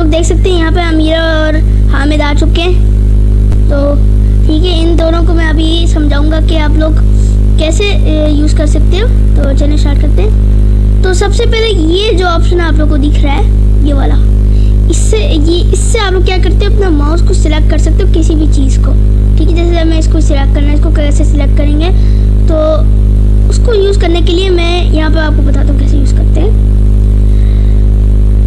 लोग देख सकते हैं यहाँ पे अमीरा और हामिद आ चुके हैं। तो ठीक है, इन दोनों को मैं अभी समझाऊंगा कि आप लोग कैसे यूज़ कर सकते हो। तो चलिए स्टार्ट करते हैं। तो सबसे पहले ये जो ऑप्शन आप लोग को दिख रहा है ये वाला, इससे आप लोग क्या करते हो, अपना माउस को सिलेक्ट कर सकते हो किसी भी चीज़ को। ठीक है, जैसे हमें इसको सिलेक्ट करना है, इसको कैसे सिलेक्ट करेंगे, तो उसको यूज़ करने के लिए मैं यहाँ पे आपको बताता हूँ कैसे यूज़ करते हैं।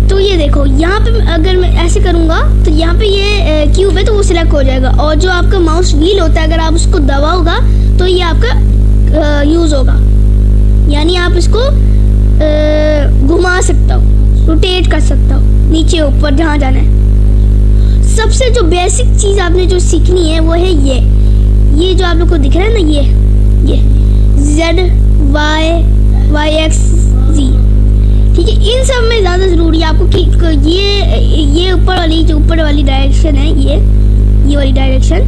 तो ये देखो, यहाँ पे अगर मैं ऐसे करूँगा तो यहाँ पे ये क्यूब है तो वो सिलेक्ट हो जाएगा, और जो आपका माउस व्हील होता है अगर आप उसको दबाओगा तो ये आपका यूज़ होगा, यानी आप इसको घुमा सकते हो, रोटेट कर सकते हो नीचे ऊपर जहाँ जाना है। सबसे जो बेसिक चीज़ आपने जो सीखनी है वो है ये जो आप लोग को दिख रहा है ना, ये Z Y X Z। ठीक है, इन सब में ज़्यादा ज़रूरी है आपको कि ये ऊपर वाली डायरेक्शन है, ये वाली डायरेक्शन,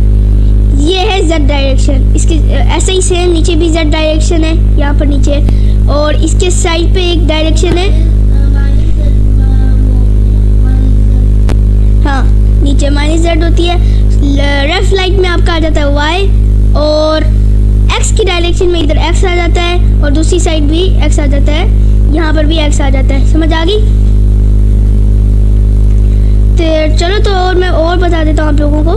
ये है Z डायरेक्शन। इसके ऐसे ही सेम नीचे भी Z डायरेक्शन है, यहाँ पर नीचे, और इसके साइड पे एक डायरेक्शन है, हाँ नीचे -Z होती है। लेफ्ट लाइट में आपका आ जाता है Y, और X की डायरेक्शन में इधर X आ जाता है, और दूसरी साइड भी X आ जाता है, यहाँ पर भी X आ जाता है। समझ आ गई? तो चलो, तो और मैं और बता देता हूँ आप लोगों को।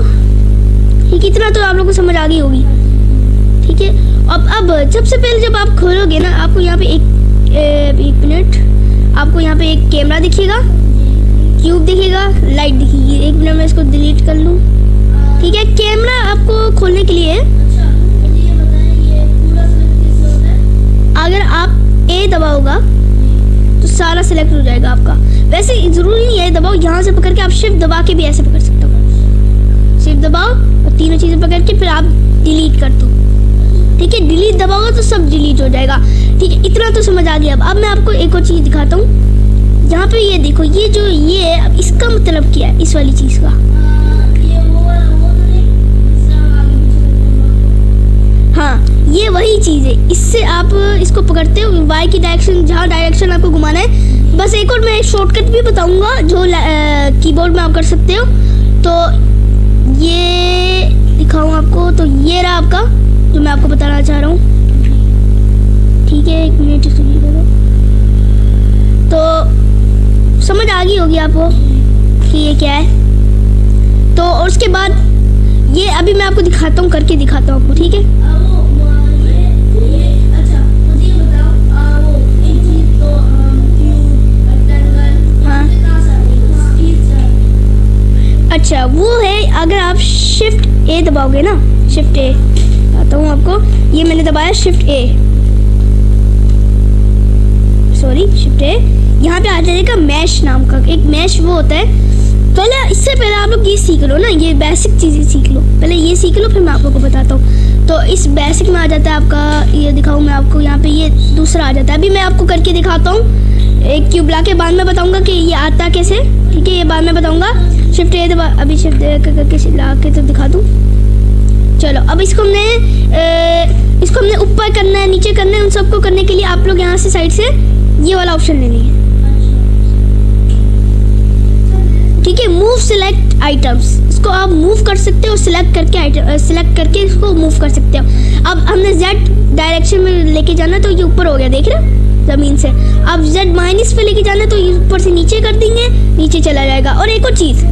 ठीक, इतना तो आप लोगों को समझ आ गई होगी। ठीक है, अब सबसे पहले जब आप खोलोगे ना, आपको यहाँ पे एक मिनट, आपको यहाँ पे एक कैमरा दिखेगा, क्यूब दिखेगा, लाइट दिखेगी। एक मिनट में इसको डिलीट कर लूँ। ठीक है, कैमरा आपको खोलने के लिए अगर आप A दबाओगा तो सारा सिलेक्ट हो जाएगा आपका। वैसे ज़रूरी नहीं है दबाओ, यहाँ से पकड़ के आप शिफ्ट दबा के भी ऐसे पकड़ सकते हो। शिफ्ट दबाओ और तीनों चीज़ें पकड़ के फिर आप डिलीट कर दो। ठीक है, डिलीट दबाओगे तो सब डिलीट हो जाएगा। ठीक है, इतना तो समझ आ गया। अब मैं आपको एक और चीज़ दिखाता हूँ। यहाँ पे ये देखो, ये जो ये है, अब इसका मतलब क्या है इस वाली चीज़ का? हाँ, ये वही चीज़ है। इससे आप इसको पकड़ते हो, वाई की डायरेक्शन, जहाँ डायरेक्शन आपको घुमाना है। बस एक और मैं शॉर्टकट भी बताऊंगा जो कीबोर्ड में आप कर सकते हो। तो ये दिखाऊँ आपको, तो ये रहा आपका जो मैं आपको बताना चाह रहा हूँ। ठीक है, एक मिनट सुनिए करो। तो समझ आ गई होगी आपको कि ये क्या है। तो और उसके बाद ये अभी मैं आपको दिखाता हूँ, करके दिखाता हूँ आपको। ठीक है, अच्छा वो है, अगर आप शिफ्ट A दबाओगे ना, शिफ्ट A आता हूँ आपको, ये मैंने दबाया shift A, sorry shift A, यहाँ पे आ जाएगा मैश नाम का एक मैश वो होता है। पहले इससे पहले आप लोग ये सीख लो ना, ये बेसिक चीज़ें सीख लो, पहले ये सीख लो फिर मैं आप लोग को बताता हूँ। तो इस बेसिक में आ जाता है आपका, ये दिखाऊँ मैं आपको, यहाँ पे ये दूसरा आ जाता है। अभी मैं आपको करके दिखाता हूँ, एक क्यूब ला के बाद में बताऊँगा कि ये आता कैसे। ठीक है, ये बाद में बताऊँगा। शिफ्ट A दबा, अभी शिफ्ट करके ला के तो दिखा दूँ। चलो, अब इसको हमने ऊपर करना है, नीचे करना है। उन सबको करने के लिए आप लोग यहाँ से साइड से ये वाला ऑप्शन ले लेंगे। ठीक है, मूव सिलेक्ट आइटम्स, इसको आप मूव कर सकते हो, सिलेक्ट करके इसको मूव कर सकते हो। अब हमने Z डायरेक्शन में लेके जाना, तो ये ऊपर हो गया, देख रहे हो, ज़मीन से। अब Z- पे लेके जाना, तो ये ऊपर से नीचे कर देंगे, नीचे चला जाएगा। और एक और चीज़,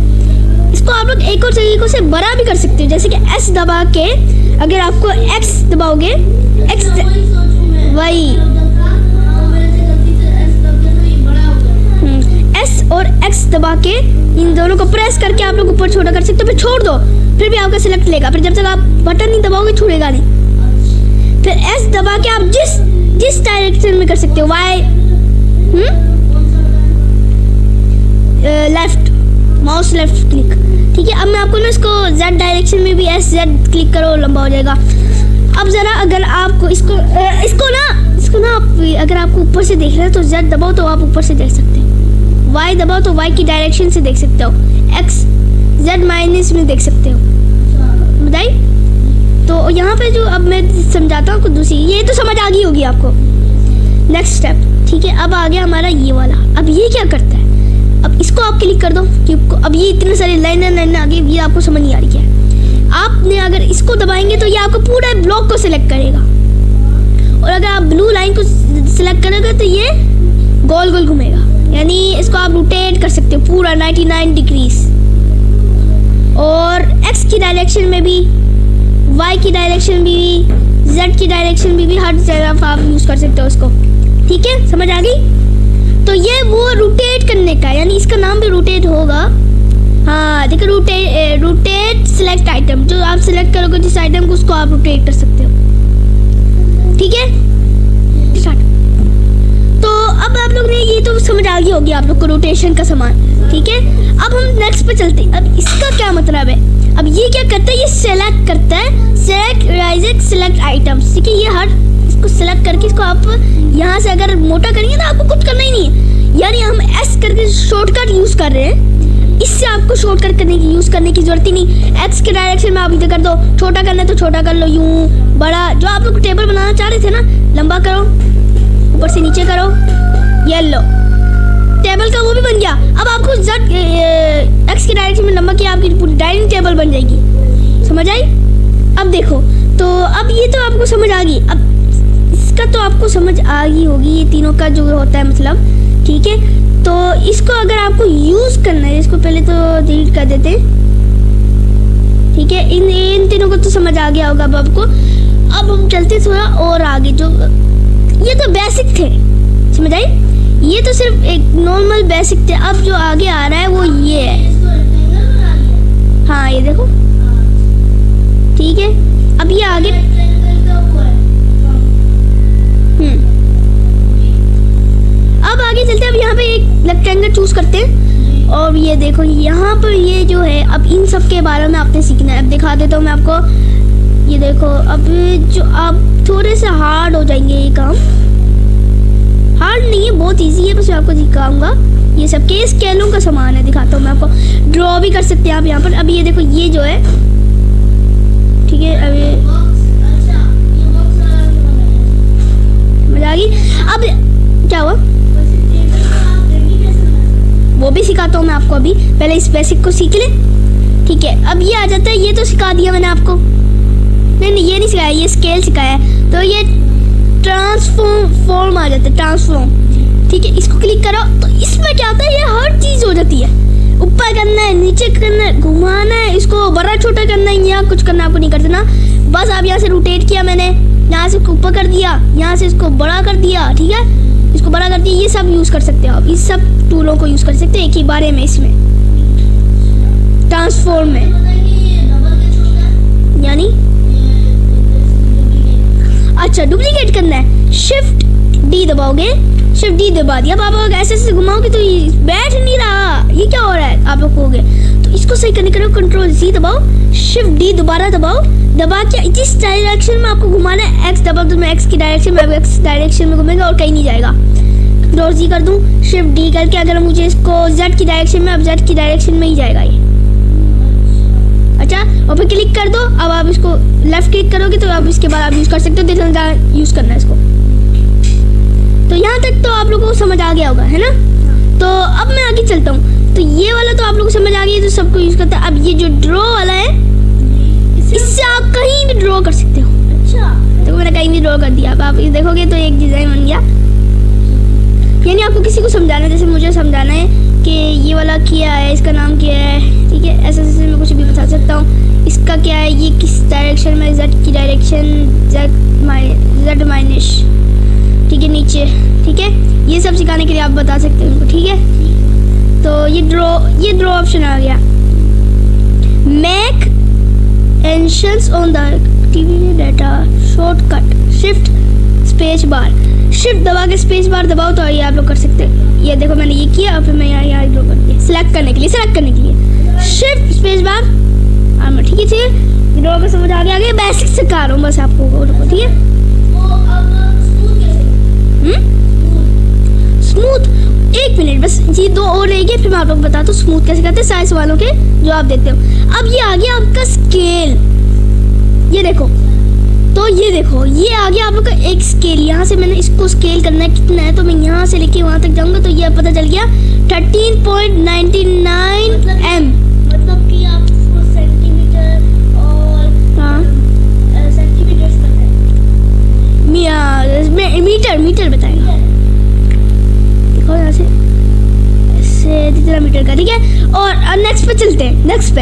इसको आप लोग एक और तरीकों से बड़ा भी कर सकते हो, जैसे कि S दबा के, अगर आपको X दबाओगे, X वही S और X दबा के इन दोनों को प्रेस करके आप लोग ऊपर छोटा कर सकते हो। फिर छोड़ दो, फिर भी आपका सिलेक्ट लेगा। फिर जब तक आप बटन नहीं दबाओगे छोड़ेगा नहीं। फिर S दबा के आप जिस डायरेक्शन में कर सकते हो, Y left, mouse left click. ठीक है, अब मैं आपको ना इसको Z डायरेक्शन में भी Z क्लिक करो, लंबा हो जाएगा। अब ज़रा अगर आपको इसको ना आप अगर आपको ऊपर से देख रहे हैं तो Z दबाओ तो आप ऊपर से देख सकते हो, Y दबाओ तो Y की डायरेक्शन से देख सकते हो, X Z- में देख सकते हो। बताइए, तो यहाँ पे जो अब मैं समझाता हूँ दूसरी, ये तो समझ आ गई होगी आपको। नेक्स्ट स्टेप, ठीक है, अब आ गया हमारा ये वाला। अब ये क्या करता है, अब इसको आप क्लिक कर दो कि अब ये इतने सारे लाइन आगे, ये आपको समझ नहीं आ रही है। आपने अगर इसको दबाएंगे तो ये आपको पूरा ब्लॉक को सिलेक्ट करेगा, और अगर आप ब्लू लाइन को सिलेक्ट करोगे तो ये गोल गोल घूमेगा, यानी इसको आप रोटेट कर सकते हो पूरा 99 डिग्रीज। और एक्स की डायरेक्शन में भी, वाई की डायरेक्शन भी, जेड की डायरेक्शन में भी हर जगह आप यूज़ कर सकते हो उसको। ठीक है, समझ आ गई? तो ये वो रोटेट करने का, यानी इसका नाम भी रोटेट होगा। हाँ देखो, रोटेट सिलेक्ट आइटम, जो आप सिलेक्ट करोगे जिस आइटम को उसको आप रोटेट कर सकते हो। ठीक है, स्टार्ट। तो अब आप लोग ने ये तो समझ आ गई होगी आप लोग को रोटेशन का सामान। ठीक है, अब हम नेक्स्ट पे चलते हैं। अब इसका क्या मतलब है? अब ये क्या करता है, ये सेलेक्ट करता है, सेलेक्ट आइटम्स। ठीक है, ये हर इसको सेलेक्ट करके इसको आप यहाँ से अगर मोटा करेंगे ना, आपको कुछ करना ही नहीं है, यानी हम एस करके शॉर्टकट यूज़ कर रहे हैं। इससे आपको शॉर्टकट यूज़ करने की जरूरत ही नहीं। एक्स के डायरेक्शन में आप इधर कर दो, छोटा करना है तो छोटा कर लो, यूँ बड़ा। जो आप लोग टेबल बनाना चाह रहे थे ना, लंबा करो, ऊपर से नीचे करो, ये लो टेबल का वो भी बन गया। अब आपको एक्स के डायरेक्शन में लंबा किया, आपकी पूरी डाइनिंग टेबल बन जाएगी। समझ आई? अब देखो, तो अब ये तो आपको समझ आ गई। अब इसका तो आपको समझ आ गई होगी, ये तीनों का जो होता है मतलब। ठीक है, तो इसको अगर आपको यूज़ करना है, इसको पहले तो डिलीट कर देते हैं। ठीक है, इन तीनों को तो समझ आ गया होगा अब आपको। अब हम चलते थोड़ा और आगे। जो ये तो बेसिक थे, समझ आई? ये तो सिर्फ एक नॉर्मल बेसिक थे। अब जो आगे आ रहा है वो ये है। हाँ ये देखो, ठीक है। अब ये आगे अब आगे चलते हैं। अब यहाँ पे एक रेक्टेंगल चूज करते हैं, और ये देखो यहाँ पर ये जो है, अब इन सब के बारे में आपने सीखना है। अब दिखा देता हूँ मैं आपको। ये देखो, अब जो आप थोड़े से हार्ड हो जाएंगे, ये काम हार्ड नहीं है, बहुत इजी है, बस मैं आपको दिखाऊंगा। ये सब के स्केलों का सामान है, दिखाता हूँ मैं आपको। ड्रॉ भी कर सकते हैं आप यहाँ पर। अब ये देखो, ये जो है, ठीक है, अब ये मजा आ गई। अब क्या हुआ वो भी सिखाता हूँ मैं आपको। अभी पहले इस बेसिक को सीख ले। ठीक है, अब ये आ जाता है, ये तो सिखा दिया मैंने आपको। नहीं ये नहीं सिखाया, ये स्केल सिखाया है। तो ये ट्रांसफॉर्म आ जाता है, ट्रांसफॉर्म। ठीक है, इसको क्लिक करो तो इसमें क्या आता है, ये हर चीज़ हो जाती है। ऊपर करना है, नीचे करना है, घुमाना है, इसको बड़ा छोटा करना है, या कुछ करना आपको नहीं कर देना। बस आप यहाँ से रोटेट किया मैंने, यहाँ से ऊपर कर दिया, यहाँ से इसको बड़ा कर दिया। ठीक है, इसको बड़ा कर दिया। ये सब यूज़ कर सकते हो आप, इस सब टूलों को यूज़ कर सकते हैं एक ही बारे में। इसमें ट्रांसफॉर्म में यानी अच्छा डुप्लीकेट करना है, शिफ्ट डी दबाओगे, शिफ्ट डी दबा दिया। अब आप ऐसे घुमाओगे तो ये बैठ नहीं रहा, ये क्या हो रहा है आप लोग कहोगे। तो इसको सही करने के लिए कंट्रोल सी दबाओ, शिफ्ट डी दोबारा दबाओ, दबा के जिस डायरेक्शन में आपको घुमाना है, एक्स दबाओ तो मैं एक्स की डायरेक्शन में, एक्स डायरेक्शन में घूमेगा और कहीं नहीं जाएगा। कंट्रोल सी कर दूँ, शिफ्ट डी करके अगर मुझे इसको जेड की डायरेक्शन में, अब जेड की डायरेक्शन में ही जाएगा ये। अच्छा, और फिर क्लिक कर दो। अब आप इसको लेफ्ट क्लिक करोगे तो आप इसके बाद आप यूज़ कर सकते हो, देखो यूज़ करना है इसको। तो यहाँ तक तो आप लोगों को समझ आ गया होगा, है ना। तो अब मैं आगे चलता हूँ। तो ये वाला तो आप लोगों को समझ आ गया, तो सबको यूज़ करता है। अब ये जो ड्रॉ वाला है, इससे आप कहीं भी ड्रॉ कर सकते हो। अच्छा, देखो मैंने कहीं भी ड्रॉ कर दिया। अब आप ये देखोगे तो एक डिज़ाइन बन गया। यानी आपको किसी को समझाना है, जैसे मुझे समझाना है कि ये वाला क्या है, इसका नाम क्या है। ठीक है, ऐसे ऐसे मैं कुछ भी बता सकता हूँ। इसका क्या है, ये किस डायरेक्शन में, जेड की डायरेक्शन, जेड माइनस, ठीक है, नीचे। ठीक है, ये सब सिखाने के लिए आप बता सकते हैं उनको। ठीक है, तो ये ड्रॉ ऑप्शन आ गया। मेक एंशंस on the TV data shortcut, shift space bar, shift दबा के स्पेस बार दबाओ तो ये आप लोग कर सकते हैं। ये देखो मैंने ये किया, और फिर मैं यहाँ ड्रॉ कर दिया। सिलेक्ट करने के लिए शिफ्ट स्पेस बार आर्मर। ठीक है, ड्रॉ का समझ आ गया। आगे बेसिक सिखा रहा हूँ बस आपको। ठीक है, स्मूथ। एक मिनट बस, ये दो और रहेगी, फिर मैं आप लोग बताता हूँ स्मूथ कैसे करते हैं। सारे सवालों के जवाब देते हो। अब ये आ गया आपका स्केल। ये देखो, तो ये देखो, ये आ गया आप लोग का एक स्केल। यहाँ से मैंने इसको स्केल करना है कितना है, तो मैं यहाँ से लेके वहाँ तक जाऊँगा तो ये पता चल गया 13.99 m। मतलब कि आपको सेंटीमीटर और हाँ सेंटीमीटर पता है। मीटर बताएगा। देखो यहाँ से ऐसे जितना मीटर का, ठीक है। और नेक्स्ट पे चलते हैं, नेक्स्ट पे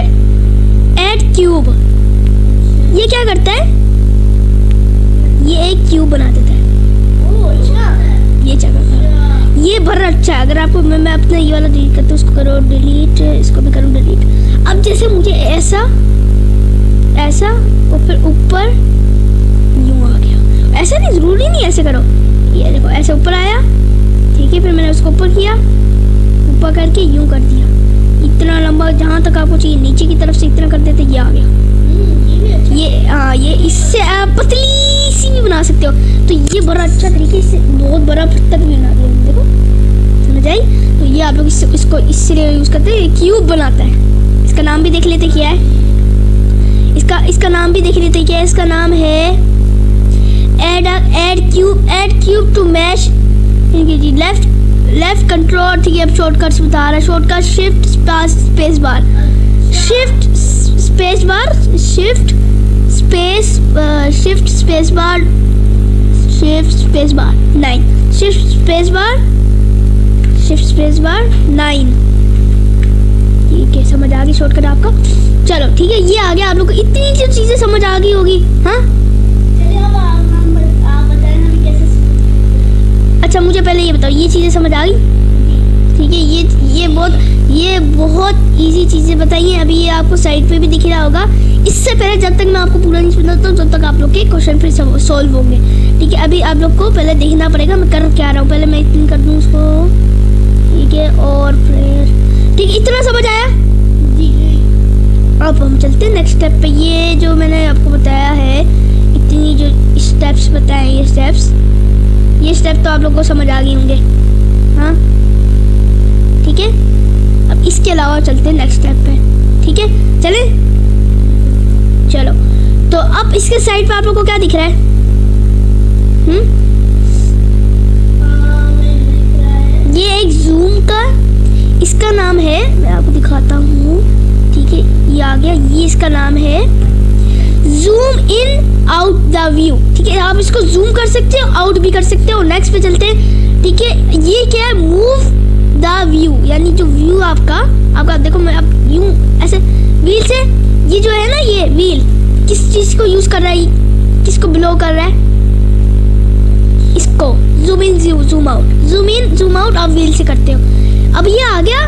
ऐड क्यूब। ये क्या करता है, ये एक क्यूब बना देता है। ओह अच्छा। ये जगह का ये बड़ा अच्छा है। अगर आपको मैं अपना ये वाला डिलीट करता हूँ, उसको करो डिलीट, इसको भी करूँ डिलीट। अब जैसे मुझे ऐसा ऐसा और फिर ऊपर यूँ आ गया। ऐसा नहीं, ज़रूरी नहीं ऐसे करो। ये देखो ऐसे ऊपर आया, ठीक है। फिर मैंने उसको ऊपर किया, ऊपर करके यूँ कर दिया। इतना लंबा जहाँ तक आपको चाहिए, नीचे की तरफ से इतना कर देते, ये आ गया। ये भी अच्छा। ये हाँ, ये इससे आप पतली सी भी बना सकते हो। तो ये बड़ा अच्छा तरीके से बहुत बड़ा पत्थर भी बना दिया, देखो समझ आई। तो ये आप लोग इसको इसलिए यूज़ करते हैं, क्यूब बनाता है। इसका नाम भी देख लेते क्या है, इसका नाम भी देख लेते क्या है। इसका नाम है add cube to mesh left control, ठीक है। अब शॉर्टकट्स बता रहा है। Shortcut shift space bar, shift space bar, shift space bar 9, shift space bar 9। ठीक है, समझ आ गई शॉर्टकट आपका। चलो ठीक है, ये आ गया। आप लोग को इतनी जो चीजें समझ आ गई होगी। हाँ चलिए अब आप बताएं हमें कैसे। अच्छा, मुझे पहले ये बताओ, ये चीजें समझ आ गई? ठीक है, ये बहुत इजी चीज़ें बताई हैं। अभी ये आपको साइड पे भी दिख रहा होगा। इससे पहले जब तक मैं आपको पूरा नहीं सुनाता हूँ, तब तक आप लोग के क्वेश्चन फिर सॉल्व होंगे। ठीक है, अभी आप लोग को पहले देखना पड़ेगा मैं कर क्या रहा हूँ। पहले मैं इतनी कर दूँ उसको, ठीक है। और फिर ठीक है, इतना समझ आया जी। अब हम चलते हैं नेक्स्ट स्टेप पे। ये जो मैंने आपको बताया है, इतनी जो स्टेप्स बताए, ये स्टेप तो आप लोग को समझ आ गए होंगे। हाँ ठीक है, अब इसके अलावा चलते हैं नेक्स्ट स्टेप पे। ठीक है, चले चलो। तो अब इसके साइड पे आप लोग को क्या दिख रहा है? ये एक जूम का, इसका नाम है, मैं आपको दिखाता हूँ। ठीक है, ये आ गया। ये इसका नाम है zoom in out the view. ठीक है, आप इसको जूम कर सकते हो, आउट भी कर सकते हो। नेक्स्ट पे चलते हैं। ठीक है, ये क्या है? मूव द व्यू, यानी जो व्यू आपका देखो, मैं अब यूं ऐसे व्हील से, ये जो है ना, ये व्हील किस चीज को यूज कर रहा है, किसको बिलो कर रहा है? इसको जूम इन जूम आउट आप व्हील से करते हो। अब ये आ गया,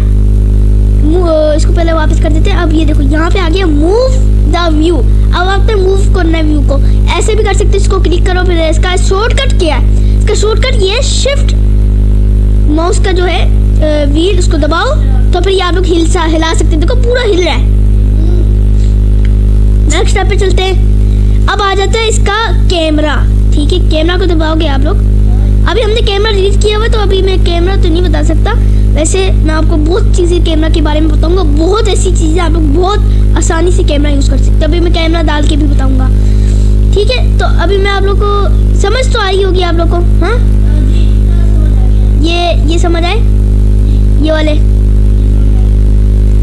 इसको पहले वापस कर देते हैं। अब ये देखो, यहाँ पे आ गया मूव द व्यू। अब आपने मूव करना है व्यू को, ऐसे भी कर सकते हो। इसको क्लिक करो, फिर इसका शॉर्टकट क्या है? इसका शॉर्टकट ये है शिफ्ट, माउस का जो है व्हील, उसको दबाओ तो फिर ये आप लोग हिला सकते हैं। देखो पूरा हिल रहा है। नेक्स्ट स्टेप पे चलते हैं। अब आ जाता है इसका कैमरा। ठीक है, कैमरा को दबाओगे आप लोग। अभी हमने कैमरा डिलीट किया हुआ, तो अभी मैं कैमरा तो नहीं बता सकता। वैसे मैं आपको बहुत चीज़ें कैमरा के बारे में बताऊंगा, बहुत ऐसी चीज़ें आप लोग बहुत आसानी से कैमरा यूज़ कर सकते हो। अभी मैं कैमरा डाल के भी बताऊंगा। ठीक है, तो अभी मैं आप लोग को समझ तो आई होगी आप लोग को। हाँ, ये समझ आए, ये वाले।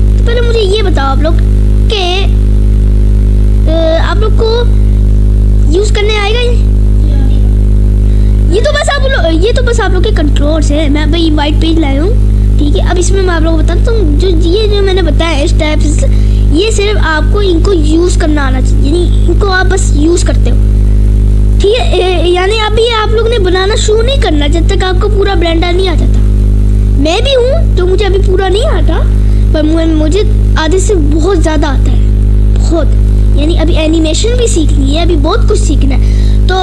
तो पहले मुझे ये बताओ आप लोग कि आप लोग को यूज़ करने आएगा ये तो बस आप लोग के कंट्रोल्स है। मैं भाई वाइट पेज लाया हूँ। ठीक है, अब इसमें मैं आप लोग बताता हूँ, जो मैंने बताया स्टेप्स, ये सिर्फ आपको इनको यूज़ करना आना चाहिए, यानी इनको आप बस यूज़ करते हो। ठीक है, यानी अभी आप लोग ने बनाना शुरू नहीं करना जब तक आपको पूरा ब्लेंडर नहीं आ जाता। मैं भी हूँ, तो मुझे अभी पूरा नहीं आता, पर मुझे आधे से बहुत ज़्यादा आता है, बहुत। यानी अभी एनिमेशन भी सीखनी है, अभी बहुत कुछ सीखना है। तो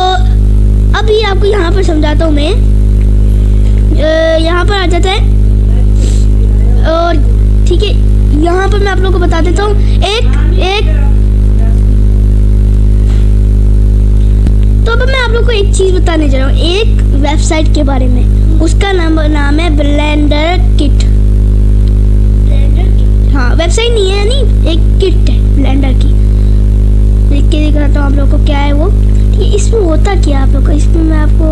अभी आपको यहाँ पर समझाता हूँ मैं। यहाँ पर आ जाता है, और ठीक है, यहाँ पर मैं आप लोगों को बता देता हूँ एक तो अब मैं आप लोग को एक चीज़ बताने जा रहा हूँ, एक वेबसाइट के बारे में। उसका नाम है ब्लेंडर किट। हाँ, वेबसाइट नहीं है, यानी एक किट है ब्लेंडर की। के दिखाता हूँ आप लोग को क्या है वो। ठीक है, इसमें होता क्या है आप लोग को, इसमें मैं आपको,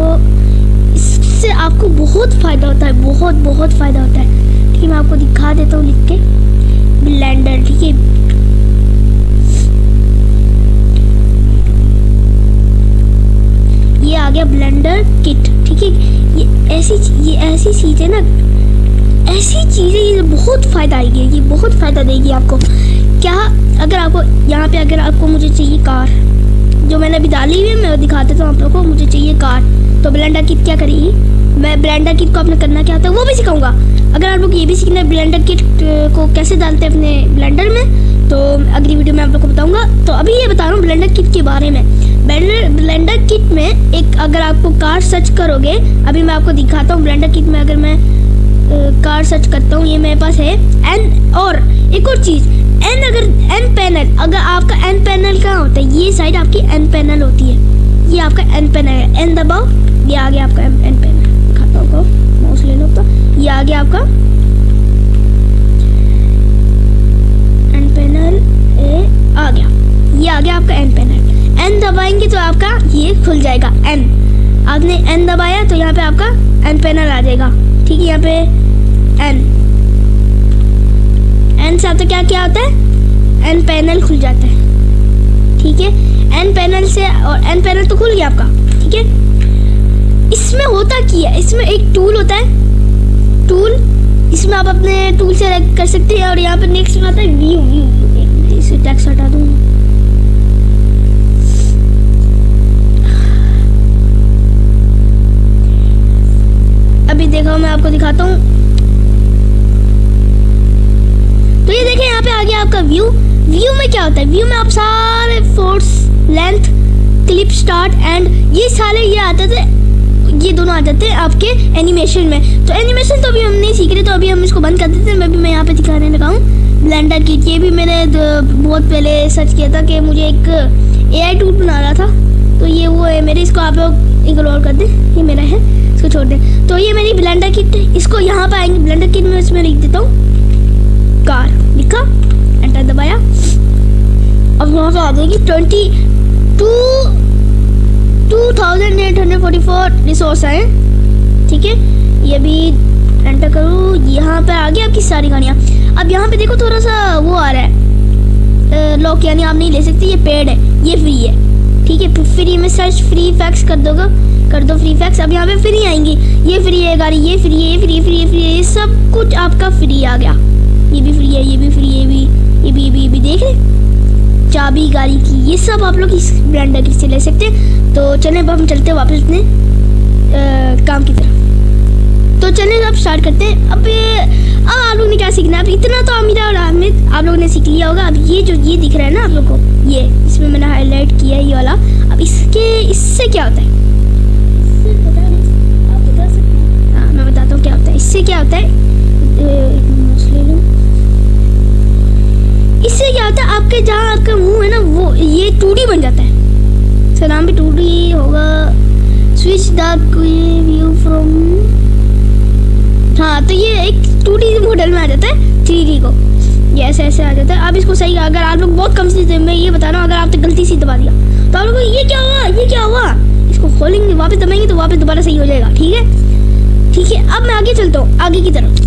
इससे आपको बहुत फ़ायदा होता है, बहुत बहुत फ़ायदा होता है। ठीक है, मैं आपको दिखा देता हूँ लिख के, ब्लेंडर। ठीक है, ये आ गया ब्लेंडर किट। ठीक है, ये ऐसी चीज़ है ना, ऐसी चीज़ें ये बहुत फ़ायदा आएगी, ये बहुत फ़ायदा देगी आपको। क्या, अगर आपको यहाँ पे अगर आपको मुझे चाहिए कार, जो मैंने अभी डाली हुई है, मैं दिखा देता हूँ आप लोगों को। मुझे चाहिए कार, तो ब्लेंडर किट क्या करेगी, मैं ब्लेंडर किट को आपने करना क्या होता है वो भी सिखाऊंगा। अगर आप लोग ये भी सीखना है ब्लेंडर किट को कैसे डालते हैं अपने ब्लेंडर में, तो अगली वीडियो में आप लोग को बताऊँगा। तो अभी ये बता रहा हूँ ब्लेंडर किट के बारे में। ब्लेंडर किट में एक, अगर आपको कार सर्च करोगे, अभी मैं आपको दिखाता हूँ ब्लेंडर किट में। अगर मैं कार सर्च करता हूँ, ये मेरे पास है एन। और एक और चीज़, एन, अगर एन पैनल, अगर आपका एन पैनल कहाँ होता है, ये साइड आपकी एन पैनल होती है, ये आपका एन पैनल है। एन दबाओ, ये आ गया आपका एन पैनल। दिखाता हूँ, माउस ले लो, तो ये आ गया आपका एन पैनल, आ गया, ये आ गया आपका एन पैनल। एन दबाएंगे तो आपका ये खुल जाएगा एन। आपने एन दबाया तो यहाँ पे आपका एन पैनल आ जाएगा। ठीक है, यहाँ पे एन से आता क्या क्या होता है, एन पैनल खुल जाता है। ठीक है, एन पैनल से, और एन पैनल तो खुल गया आपका। ठीक है, इसमें होता क्या है, इसमें एक टूल होता है, टूल, इसमें आप अपने टूल से कर सकते हैं। और यहाँ पे नेक्स्ट में आता है व्यू। व्यू, इसे टेक्स्ट हटा दूँ। अभी देखो, मैं आपको दिखाता हूँ। तो ये देखें, यहाँ पे आ गया आपका व्यू। व्यू में क्या होता है, व्यू में आप सारे force, length, clip start and ये सारे ये आते थे, ये दोनों आ जाते हैं आपके एनिमेशन में। तो एनिमेशन तो अभी हम नहीं सीख रहे, तो अभी हम इसको बंद कर देते हैं। मैं यहाँ पे दिखाने लगा हूँ ब्लेंडर किट। ये भी मैंने बहुत पहले सर्च किया था कि मुझे एक AI टूल बना रहा था, तो ये वो है मेरे। इसको आप लोग इग्नोर कर दें, ये मेरा है, इसको छोड़ दें। तो ये मेरी ब्लेंडर किट, इसको यहाँ पे आएंगे ब्लेंडर किट में, इसमें लिख देता हूँ कार, लिखा, एंटर दबाया। अब यहाँ पे आ जाएगी 2844 रिसोर्स हैं। ठीक है, ये भी एंटर करूँ, यहाँ पे आ गई आपकी सारी गाड़ियाँ। अब यहाँ पे देखो थोड़ा सा वो आ रहा है लॉक, यानी आप नहीं ले सकते, ये पेड है, ये फ्री है। ठीक है, फ्री में सर्च फ्री फैक्स कर दो फ्री फैक्स। अब यहाँ पे फ्री आएंगी, ये फ्री है गाड़ी, ये फ्री है, ये फ्री फ्री फ्री है, ये सब कुछ आपका फ्री आ गया। ये भी फ्री है, ये भी फ्री है, ये भी देख रहे, चाबी गाड़ी की, ये सब आप लोग इस ब्लेंडर किट से ले सकते हैं। तो चलें अब हम चलते हैं वापस अपने काम की तरफ। तो चलें अब स्टार्ट करते हैं। अब आप लोग ने क्या सीखना है, अब इतना तो अमीरा और अहमद आप लोगों ने सीख लिया होगा। अब ये जो ये दिख रहा है ना आप लोग को, ये इसमें मैंने हाईलाइट किया है ये वाला। अब इससे क्या होता है, आप बता सकते हैं? हाँ, मैं बताता हूँ क्या होता है। इससे क्या होता है, इससे क्या होता है, आपके जहाँ आपका मुंह है ना, वो ये 2D बन जाता है। इसका नाम भी 2D होगा। स्विच द व्यू फ्रॉम, हाँ, तो ये एक 2D मॉडल में आ जाता है 3D को, ये ऐसे ऐसे आ जाता है। अब इसको सही, अगर आप लोग बहुत कम से, मैं ये बता रहा हूँ, अगर आपने गलती से दबा दिया तो आप लोग ये क्या हुआ, ये क्या हुआ, इसको खोलेंगे, वापस दबाएंगे तो वापस दोबारा सही हो जाएगा। ठीक है, ठीक है। अब मैं आगे चलता हूँ, आगे की तरफ।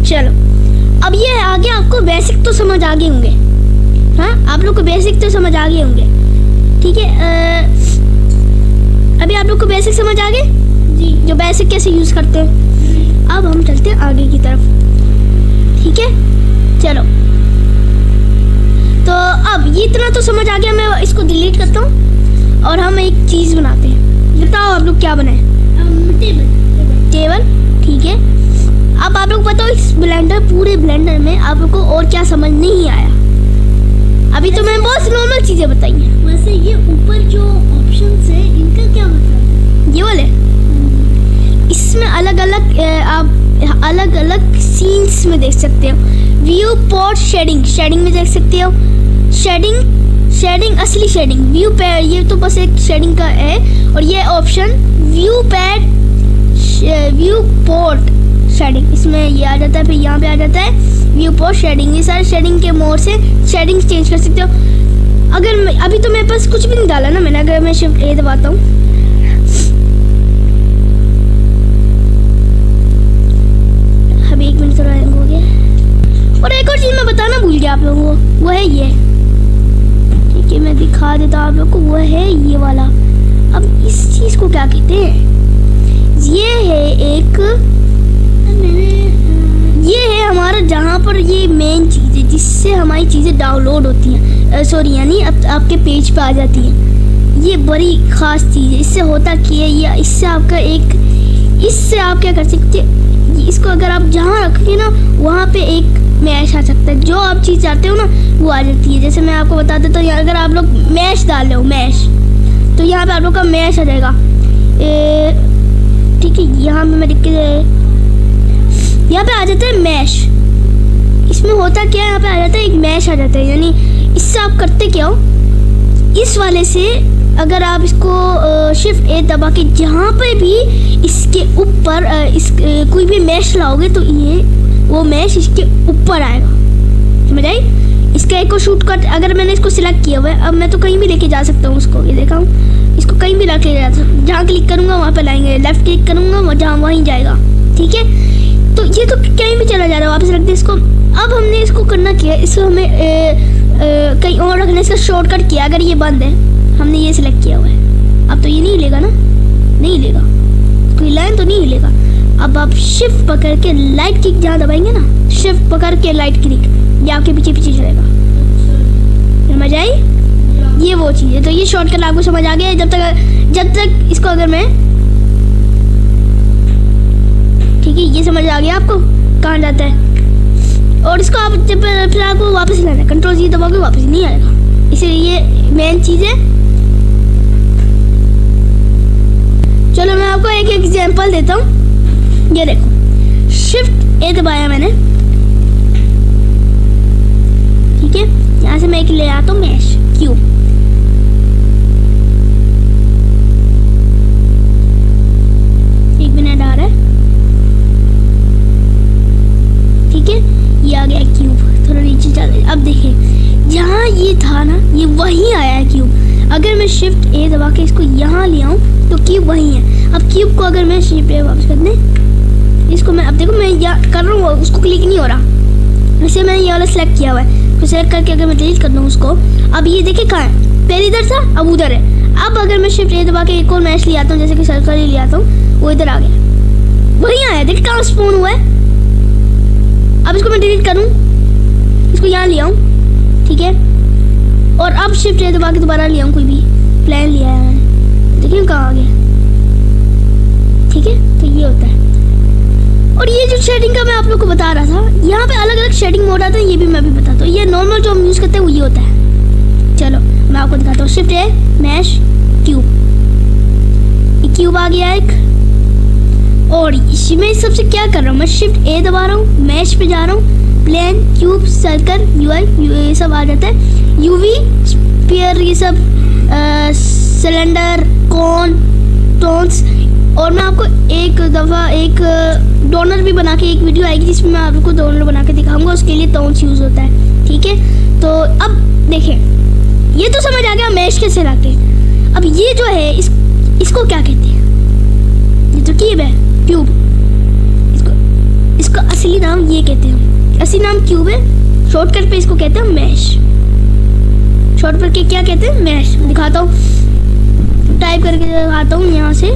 चलो, अब ये आगे आपको बेसिक तो समझ आ गए होंगे। हाँ, आप लोग को बेसिक तो समझ आ गए होंगे। ठीक है, अभी आप लोग को बेसिक समझ आ गए जी, जो बेसिक कैसे यूज़ करते हैं। अब हम चलते हैं आगे की तरफ। ठीक है, चलो। तो अब ये इतना तो समझ आ गया, मैं इसको डिलीट करता हूँ और हम एक चीज़ बनाते हैं। बताओ आप लोग क्या बनाए, टेबल। ठीक है, अब आप लोग बताओ इस पूरे ब्लेंडर में आप लोग को और क्या समझ नहीं आया। अभी तो मैंने बहुत नॉर्मल चीज़ें बताई हैं। वैसे ये ऊपर जो ऑप्शंस है, इनका क्या मतलब है? ये वाले, इसमें अलग अलग आप अलग अलग सीन्स में देख सकते हो। व्यू पोर्ट शेडिंग में देख सकते हो। शेडिंग असली शेडिंग, व्यू पैड, ये तो बस एक शेडिंग का है। और ये option view pad viewport shading, इसमें ये आ जाता है, फिर यहाँ पे आ जाता है व्यू पोर्ट शेडिंग। ये सारे शेडिंग के मोड से शेडिंग्स चेंज कर सकते हो। अगर अभी तो मेरे पास कुछ भी नहीं डाला ना मैंने, अगर मैं शिफ्ट ए दबाता हूँ, अभी 1 मिनट थोड़ा हो गया। और एक और चीज़ मैं बताना भूल गया आप लोगों को, वो है ये, ठीक है मैं दिखा देता हूँ आप लोग को, वो है ये वाला। अब इस चीज़ को क्या कहते हैं, ये है एक, ये है हमारा जहाँ पर ये मेन चीज़ है जिससे हमारी चीज़ें डाउनलोड होती हैं, सॉरी यानी आपके पेज पे आ जाती हैं। ये बड़ी ख़ास चीज़ है। इससे होता क्या है, ये इससे आपका एक, इससे आप क्या कर सकते हैं, इसको अगर आप जहाँ रखोगे ना वहाँ पे एक मैश आ सकता है, जो आप चीज़ चाहते हो ना वो आ जाती है। जैसे मैं आपको बता देता हूँ, अगर आप लोग मैश डाल रहे हो मैश, तो यहाँ पे आप लोग का मैश आ जाएगा, ठीक है। यहाँ पे मैं लिख के, यहाँ पे आ जाता है मैश। इसमें होता क्या है, यहाँ पे आ जाता है एक मैश आ जाता है, यानी इससे आप करते क्या हो, इस वाले से अगर आप इसको शिफ्ट ए दबा के जहाँ पे भी इसके ऊपर कोई भी मैश लाओगे तो ये वो मैश इसके ऊपर आएगा, समझ आई। इसका एक और शूट कट, अगर मैंने इसको सिलेक्ट किया हुआ है, अब मैं तो कहीं भी लेके जा सकता हूँ उसको, ये देखा हूँ, इसको कहीं भी लेके जा सकता हूँ, जहाँ क्लिक करूँगा वहाँ पे लाएंगे, लेफ्ट क्लिक करूँगा जहाँ वहीं जाएगा, ठीक है। तो ये तो कहीं भी चला जा रहा है, वापस रख दे इसको। अब हमने इसको करना क्या है, इसको हमें कहीं और रखने, इसका शॉर्टकट किया, अगर ये बंद है, हमने ये सिलेक्ट किया हुआ है, अब तो ये नहीं हिलेगा ना, नहीं हिलेगा, कोई लाइन तो नहीं हिलेगा। अब आप शिफ्ट पकड़ के लाइट क्लिक जहाँ दबाएंगे ना, शिफ्ट पकड़ के लाइट क्लिक, ये आपके पीछे पीछे चलेगा, समझ आई। ये वो चीज़ है, तो ये शॉर्टकट आपको समझ आ गया। जब तक इसको अगर मैं, ठीक है ये समझ आ गया आपको कहाँ जाता है। और इसको आप जब फिर आपको वापस लाना है, कंट्रोल जी दबाओगे वापस नहीं आएगा, इसलिए ये मेन चीज़ है। चलो मैं आपको एक एग्जांपल देता हूँ, ये देखो शिफ्ट ए दबाया मैंने, ठीक है। यहाँ से मैं एक ले आता हूँ मैश क्यूब, एक मिनट आ रहा है, ठीक है ये आ गया क्यूब, थोड़ा नीचे चल। अब देखें जहाँ ये था ना, ये वहीं आया है क्यूब। अगर मैं शिफ्ट ए दबा के इसको यहाँ ले आऊँ तो क्यूब वहीं है। अब क्यूब को अगर मैं शिफ्ट ए वापस कर दें, इसको मैं, अब देखो मैं यहाँ कर रहा हूँ, उसको क्लिक नहीं हो रहा, वैसे मैंने ये वाला सेलेक्ट किया हुआ है, तो सेलेक्ट करके अगर मैं डिलीट कर दूँ उसको, अब ये देखिए कहाँ है, पहले इधर था अब उधर है। अब अगर मैं शिफ्ट ए दबा के एक और मैश ले आता हूँ, जैसे कि सर्कल ही ले आता हूँ, वो इधर आ गया, वहीं आया, देखिए कहाँ स्पॉन हुआ है। अब इसको मैं डिलीट करूँ, इसको यहाँ ले आऊँ, ठीक है, और अब शिफ्ट ए दबा के दोबारा ले आऊँ, कोई भी प्लान लिया है मैंने, देखिए कहाँ आ गया, ठीक है। तो ये होता है। और ये जो शेडिंग का मैं आप लोग को बता रहा था, यहाँ पे अलग अलग शेडिंग मोड आता है, ये भी मैं भी बताता हूँ। ये नॉर्मल जो हम यूज़ करते हैं वो ये होता है। चलो मैं आपको दिखाता हूँ, शिफ्ट ए मैश क्यूब, ये क्यूब आ गया एक। और मैं सबसे क्या कर रहा हूँ, मैं शिफ्ट ए दबा रहा हूँ, मैश पे जा रहा हूँ, प्लेन क्यूब सर्कल यूआई ये सब आ जाता है, यूवी स्फीयर ये सब, सिलेंडर कॉन टोन्स। और मैं आपको एक दफ़ा एक डोनर भी बना के एक वीडियो आएगी जिसमें मैं आपको डोनर बना के दिखाऊंगा, उसके लिए टोन्स यूज़ होता है, ठीक है। तो अब देखें, ये तो समझ आ गया मैश कैसे लाते हैं। अब ये जो है इसको क्या कहते हैं, ये तो क्यूब है, क्यूब, इसको असली नाम ये कहते हैं, असली नाम क्यूब है, शॉर्टकट पे इसको कहते हैं मैश। शॉर्टकट के क्या कहते हैं, मैश। दिखाता हूँ, टाइप करके दिखाता हूँ यहाँ से,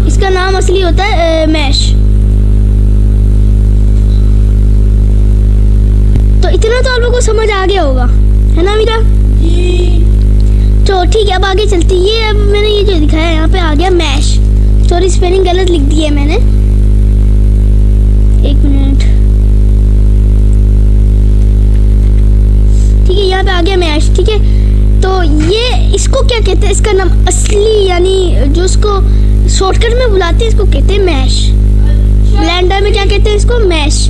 इसका नाम असली होता है मैश। तो इतना तो आप लोगों को समझ आ गया होगा, है ना मीरा जी। तो ठीक है अब आगे चलते। ये अब मैंने ये जो दिखाया यहाँ पे आ गया मैश, सॉरी स्पेलिंग गलत लिख दी है मैंने, एक मिनट, ठीक है यहाँ पे आ गया मैश, ठीक है। तो ये इसको क्या कहते हैं, इसका नाम असली यानी जो इसको शॉर्टकट में बुलाते हैं इसको कहते हैं मैश। ब्लेंडर में क्या कहते हैं इसको, मैश।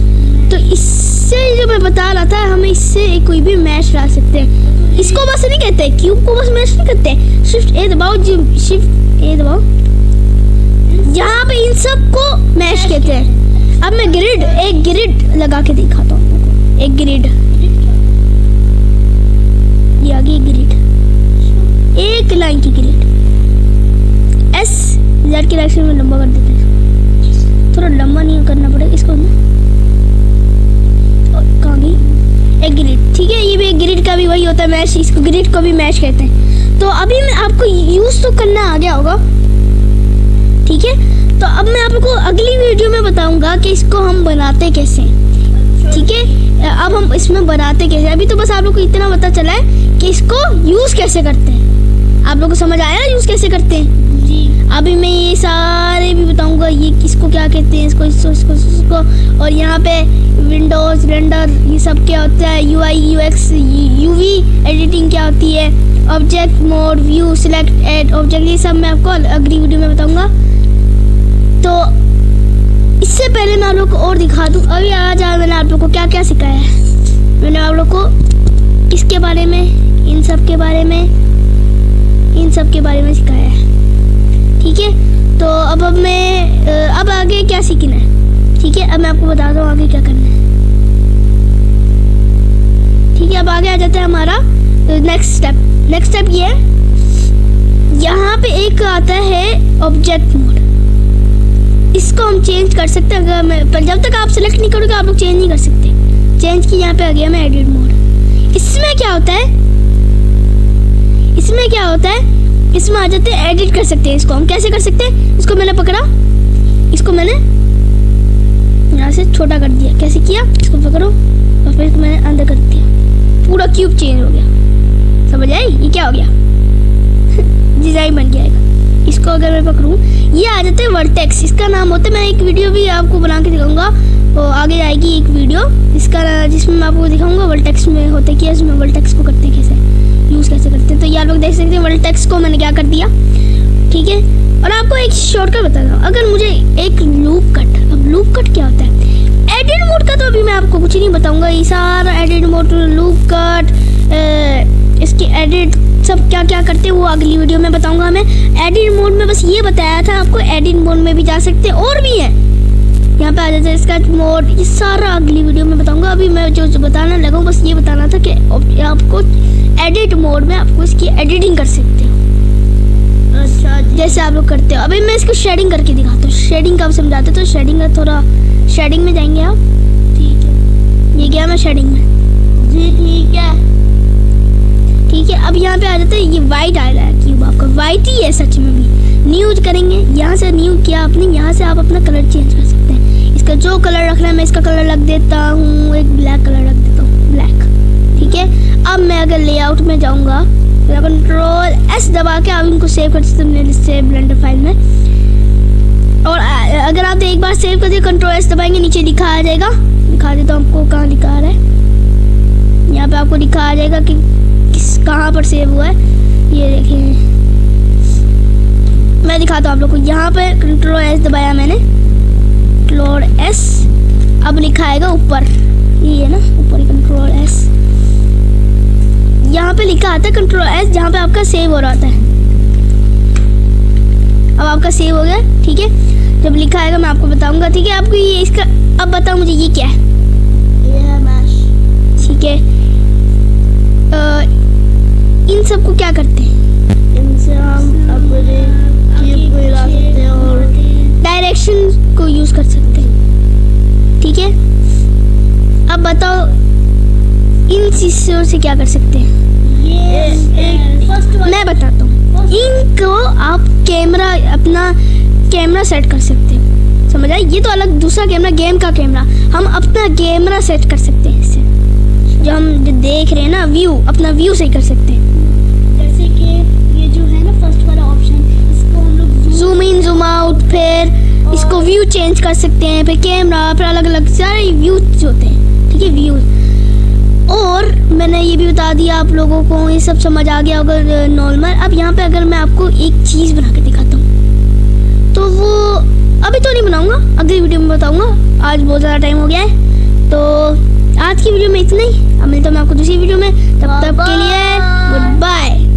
तो इससे जो मैं बता रहा था, हमें इससे कोई भी मैश ला सकते हैं। इसको बस नहीं कहते, क्यूब को बस मैश नहीं करते। शिफ्ट ए दबाओ, शिफ्ट ए दबाओ, यहाँ पे इन सब को मैश कहते हैं। अब मैं एक ग्रिड लगा के दिखाता हूँ। एक ग्रिड, ये आगे ग्रिड, एक लाइन की ग्रिड, एस जेड की डायरेक्शन में लंबा कर देते हैं। थोड़ा लंबा नहीं करना पड़ेगा इसको ना, कहाँ गई? एक ग्रिड, ठीक है। ये भी एक ग्रिड का भी वही होता है मैश, इसको ग्रिड को भी मैश कहते हैं। तो अभी मैं आपको यूज तो करना आ गया होगा, ठीक है। तो अब मैं आपको अगली वीडियो में बताऊंगा कि इसको हम बनाते कैसे, ठीक है। अब हम इसमें बनाते कैसे, अभी तो बस आप लोग को इतना पता चला है कि इसको यूज कैसे करते हैं। आप लोग को समझ आया यूज कैसे करते हैं जी। अभी मैं ये सारे भी बताऊंगा, ये किसको क्या कहते हैं, इसको और यहाँ पे विंडोज रेंडर ये सब क्या होता है, UI UX UV एडिटिंग क्या होती है, object mode, view, select, add object, ये सब मैं आपको अगली वीडियो में बताऊंगा। तो इससे पहले मैं आप लोग को और दिखा दूँ, अभी आज मैंने आप लोग को क्या क्या सिखाया है। मैंने आप लोग को इसके बारे में, इन सब के बारे में सिखाया है, ठीक है। तो अब मैं अब आगे क्या सीखना है, ठीक है। अब मैं आपको बताता हूँ आगे क्या करना है, ठीक है। अब आगे आ जाता है हमारा नेक्स्ट स्टेप ये है, यहाँ पे एक आता है ऑब्जेक्ट मोड। इसको हम चेंज कर सकते हैं, अगर मैं पर जब तक आप सेलेक्ट नहीं करोगे आप लोग चेंज नहीं कर सकते। चेंज की यहाँ पे आ गया मैं एडिट मोड। इसमें क्या होता है, इसमें आ जाते हैं एडिट कर सकते हैं। इसको हम कैसे कर सकते हैं, इसको मैंने पकड़ा, इसको मैंने यहाँ से छोटा कर दिया। कैसे किया, इसको पकड़ो और फिर मैंने अंदर कर दिया, पूरा क्यूब चेंज हो गया। समझ आई, ये क्या हो गया डिजाइन बन गया। इसको अगर मैं पकड़ूं, ये आ जाते हैं वर्टेक्स, इसका नाम होता है। मैं एक वीडियो भी आपको बना के दिखाऊंगा, तो आगे आएगी एक वीडियो इसका, जिसमें मैं आपको दिखाऊंगा वर्टेक्स में होते क्या, इसमें वर्टेक्स को करते कैसे, यूज़ कैसे करते हैं। तो ये आप लोग देख सकते हैं वर्टेक्स को मैंने क्या कर दिया, ठीक है। और आपको एक शॉर्टकट बता दूँ, अगर मुझे एक लूप कट, अब लूप कट क्या होता है, एडिट मोड का तो अभी मैं आपको कुछ नहीं बताऊँगा। ये सारा एडिट मोड, लूप कट, इसकी एडिट सब क्या क्या करते हैं वो अगली वीडियो में बताऊंगा। मैं एडिट मोड में बस ये बताया था आपको, एडिट मोड में भी जा सकते हैं और भी है, यहाँ पे आ जाता है स्केच मोड, ये सारा अगली वीडियो में बताऊंगा। अभी मैं जो बताना लगा हूँ बस ये बताना था कि आपको एडिट मोड में आपको इसकी एडिटिंग कर सकते हो, अच्छा जैसे आप लोग करते हो। अभी मैं इसको शेडिंग करके दिखाता हूँ, शेडिंग कब समझाते, तो शेडिंग का थोड़ा, शेडिंग में जाएंगे आप, ठीक है। ये गया मैं शेडिंग में जी, ठीक है। अब यहाँ पे आ जाता है, ये वाइट आ रहा है क्यूब, आपका वाइट ही है सच में भी। न्यू करेंगे, यहाँ से न्यू किया आपने, यहाँ से आप अपना कलर चेंज कर सकते हैं। इसका जो कलर रखना है मैं इसका कलर रख देता हूँ, एक ब्लैक कलर रख देता हूँ, ब्लैक, ठीक है। अब मैं अगर लेआउट में जाऊँगा, कंट्रोल S दबा के आप इनको सेव कर सकते हैं सेव ब्लेंडर फाइल में। और अगर आप एक बार सेव कर दिए, कंट्रोल S दबाएंगे, नीचे दिखा आ जाएगा, दिखा देता हूँ आपको कहाँ दिखा रहा है। यहाँ पे आपको दिखा आ जाएगा कि कहाँ पर सेव हुआ है, ये देखिए मैं दिखाता हूँ आप लोग को। यहाँ पे कंट्रोल S दबाया मैंने, कंट्रोल S, अब लिखा आएगा ऊपर, ये है ना ऊपर कंट्रोल S, यहाँ पे लिखा आता है कंट्रोल S, जहाँ पे आपका सेव हो रहा होता है। अब आपका सेव हो गया, ठीक है। जब लिखा आएगा मैं आपको बताऊंगा, ठीक है। आपको ये इसका, अब बताओ मुझे ये क्या है, ये है मैश, ठीक है। इन सब को क्या करते हैं, इनसे हम अपने क्यूब को हिला सकते हैं और डायरेक्शन को यूज कर सकते हैं, ठीक है। अब बताओ इन चीजों से क्या कर सकते हैं, मैं बताता हूँ। इनको आप कैमरा, अपना कैमरा सेट कर सकते हैं, समझ आए। ये तो अलग दूसरा कैमरा, गेम का कैमरा, हम अपना कैमरा सेट कर सकते हैं इससे। जो हम देख रहे हैं ना, व्यू, अपना व्यू सही कर सकते हैं। जैसे कि ये जो है ना फर्स्ट वाला ऑप्शन, इसको हम लोग जूम इन जूम आउट, फिर इसको व्यू चेंज कर सकते हैं, फिर कैमरा, फिर अलग अलग सारे व्यूज होते हैं, ठीक है, व्यूज। और मैंने ये भी बता दिया आप लोगों को, ये सब समझ आ गया अगर नॉर्मल। अब यहाँ पे अगर मैं आपको एक चीज़ बना के दिखाता हूँ, तो वो अभी तो नहीं बनाऊँगा, अगली वीडियो में बताऊँगा। आज बहुत ज़्यादा टाइम हो गया है, तो आज की वीडियो में इतना ही। अब मिलता हूँ मैं आपको दूसरी वीडियो में, तब तक के लिए गुड बाय।